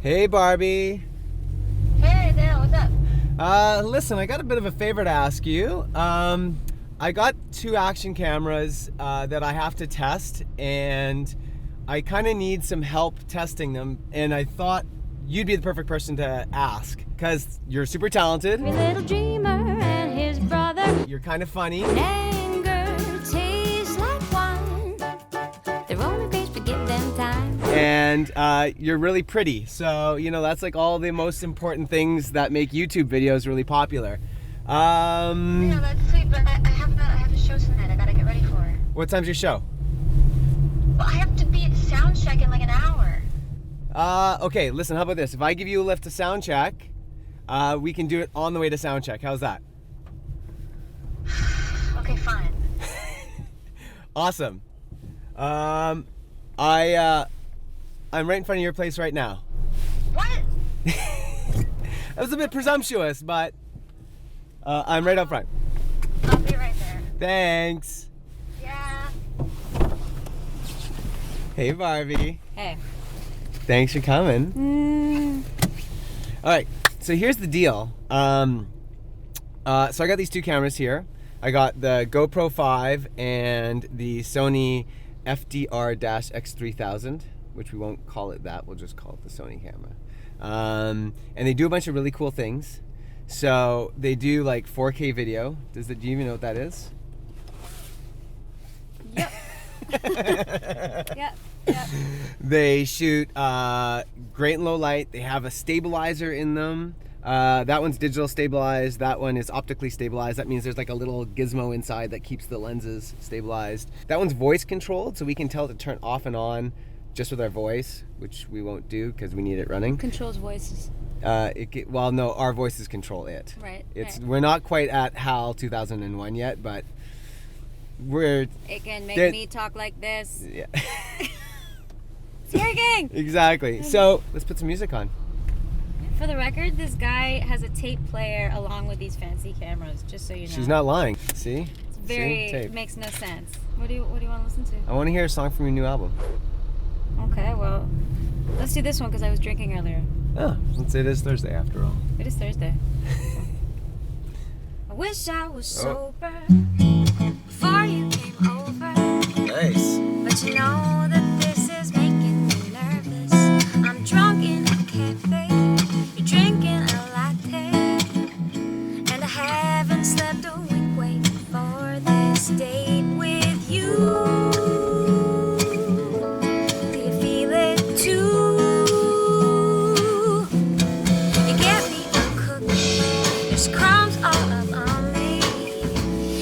Hey, Barbie. Hey, Dale, what's up? Listen, I got a bit of a favor to ask you. I got 2 action cameras that I have to test, and I kind of need some help testing them, and I thought you'd be the perfect person to ask, because you're super talented. Every little dreamer and his brother. You're kind of funny. Anger tastes like wine. They're only grapes, but give them time. And you're really pretty, so you know that's like all the most important things that make YouTube videos really popular. Yeah, that's sweet, but I have a show tonight. I gotta get ready for it. What time's your show? Well, I have to be at sound check in like an hour. Okay, listen, how about this? If I give you a lift to sound check, we can do it on the way to sound check. How's that? Okay, fine. Awesome. I'm right in front of your place right now. What? That was a bit presumptuous, but I'm right up front. I'll be right there. Thanks. Yeah. Hey, Barbie. Hey. Thanks for coming. All right, so here's the deal. So I got these 2 cameras here. I got the GoPro 5 and the Sony FDR-X3000, which we won't call it that. We'll just call it the Sony camera. And they do a bunch of really cool things. So they do like 4K video. Do you even know what that is? Yep. Yep. They shoot great and low light. They have a stabilizer in them. That one's digital stabilized. That one is optically stabilized. That means there's like a little gizmo inside that keeps the lenses stabilized. That one's voice controlled, so we can tell it to turn off and on just with our voice, which we won't do because we need it running. Controls voices. Well, no, our voices control it. Right. We're not quite at HAL 2001 yet, but it can make me talk like this. Yeah. It's working! Exactly. So let's put some music on. For the record, this guy has a tape player along with these fancy cameras, just so you know. She's not lying. See? It's it makes no sense. What do you want to listen to? I want to hear a song from your new album. Okay, well, let's do this one because I was drinking earlier. Oh, it is Thursday after all. It is Thursday. I wish I was sober before you came over. Nice. But you know that this is making me nervous. I'm drunk in a cafe, you're drinking a latte, and I haven't slept a wink waiting for this date with you. Do you feel it too? You get me a cookie, there's crumbs all up on me,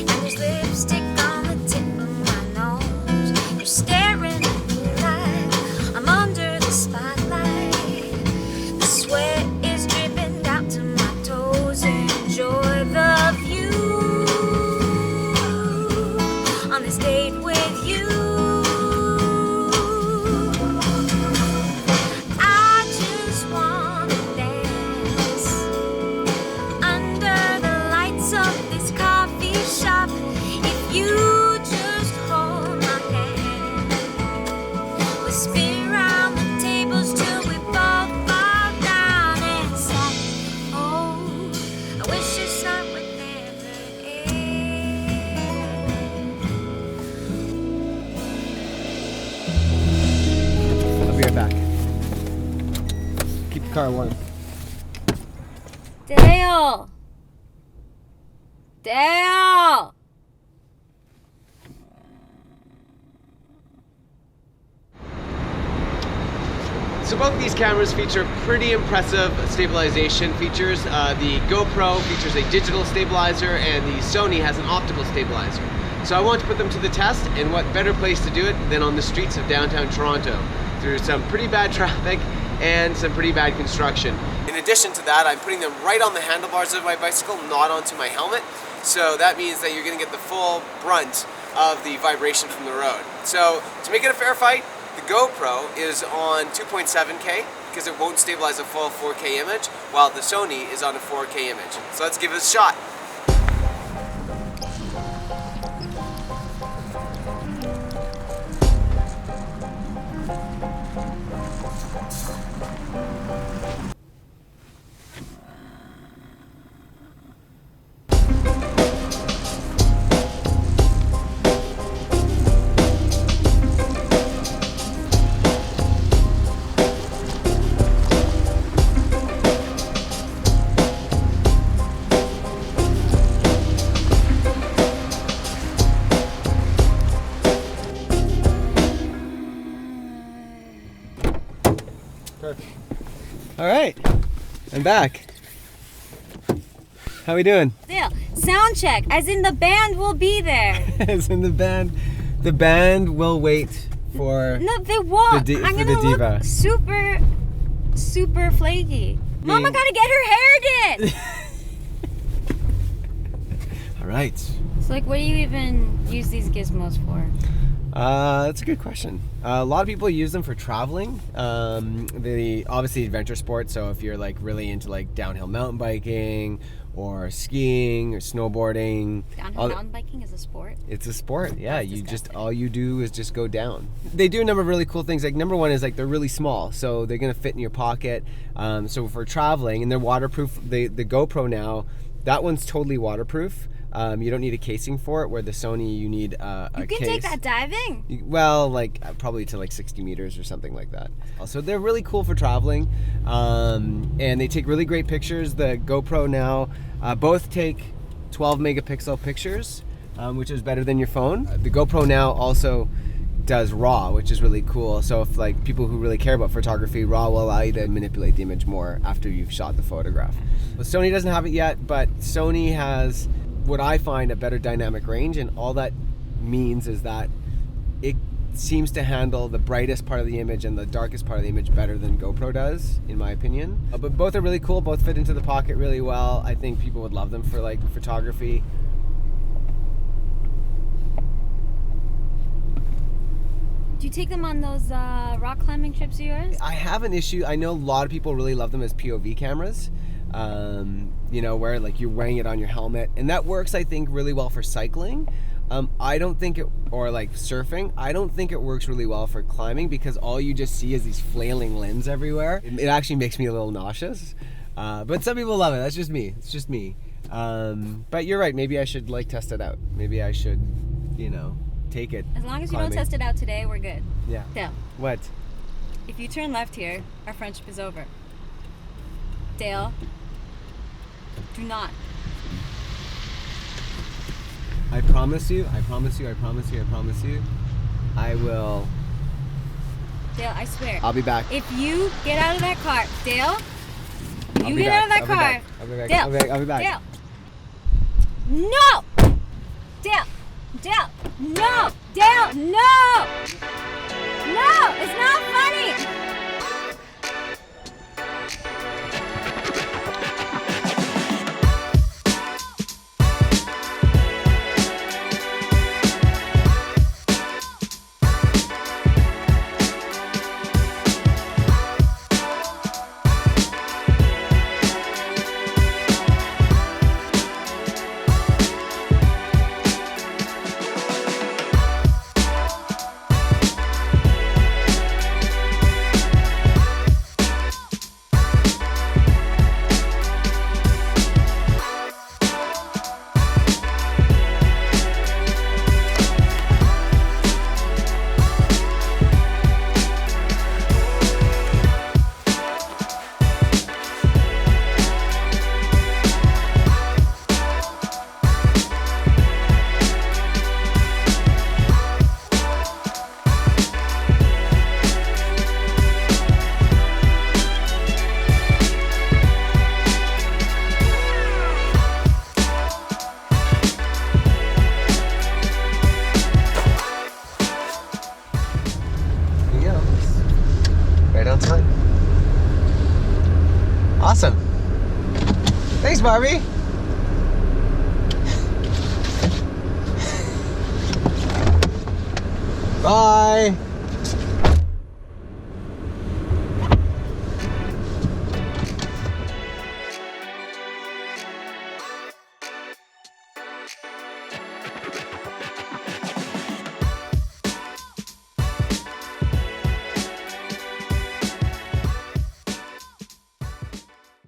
and there's lipstick on the tip of my nose. You're staring at me like I'm under the spotlight. The sweat is dripping down to my toes. Enjoy the view on this date with you. I just wanna dance under the lights of this coffee shop. If you just hold my hand, we'll spin around the tables till we both fall down and say, oh, I wish this night would never end. I'll be right back. Keep the car warm. Dale! Dale! So both these cameras feature pretty impressive stabilization features. The GoPro features a digital stabilizer and the Sony has an optical stabilizer. So I want to put them to the test, and what better place to do it than on the streets of downtown Toronto through some pretty bad traffic and some pretty bad construction. In addition to that, I'm putting them right on the handlebars of my bicycle, not onto my helmet. So that means that you're gonna get the full brunt of the vibration from the road. So to make it a fair fight, the GoPro is on 2.7K because it won't stabilize a full 4K image, while the Sony is on a 4K image. So let's give it a shot. All right, I'm back. How we doing? Dale, sound check, as in the band will be there. As in the band will wait for. No, they won't. I'm for gonna the diva. look super, super flaky. Mama gotta get her hair did. All right. So like, what do you even use these gizmos for? That's a good question. A lot of people use them for traveling. Obviously adventure sports. So if you're like really into like downhill mountain biking or skiing or snowboarding. Downhill mountain biking is a sport? It's a sport, yeah. That's You disgusting. all you do is just go down. They do a number of really cool things. Like number one is like they're really small, so they're gonna fit in your pocket. So for traveling, and they're waterproof. The GoPro now, that one's totally waterproof. You don't need a casing for it, where the Sony you need a case. You can take that diving? Well, like probably to like 60 meters or something like that. So they're really cool for traveling, and they take really great pictures. The GoPro now both take 12 megapixel pictures, which is better than your phone. The GoPro now also does RAW, which is really cool. So if like people who really care about photography, RAW will allow you to manipulate the image more after you've shot the photograph. Well, Sony doesn't have it yet, but Sony has what I find a better dynamic range, and all that means is that it seems to handle the brightest part of the image and the darkest part of the image better than GoPro does, in my opinion. But both are really cool, both fit into the pocket really well. I think people would love them for like photography. Do you take them on those rock climbing trips of yours? I have an issue. I know a lot of people really love them as POV cameras. You know, where like you're wearing it on your helmet, and that works, I think, really well for cycling. I don't think it, or like surfing, I don't think it works really well for climbing, because all you just see is these flailing limbs everywhere. It actually makes me a little nauseous. But some people love it. That's just me. It's just me. But you're right. Maybe I should like test it out. Maybe I should, you know, take it. As long as you climbing. don't test it out today, we're good. Yeah. Dale, What? if you turn left here, our friendship is over. Dale, do not. I promise you, I promise you, I promise you, I promise you, I will. Dale, I swear. I'll be back. If you get out of that car, Dale, I'll you be get back. out of that I'll be car. back. I'll be back. Dale, I'll be back. I'll be back. Dale. No! Dale, Dale, no! Dale, no! No, it's not funny! Awesome. Thanks, Barbie. Bye.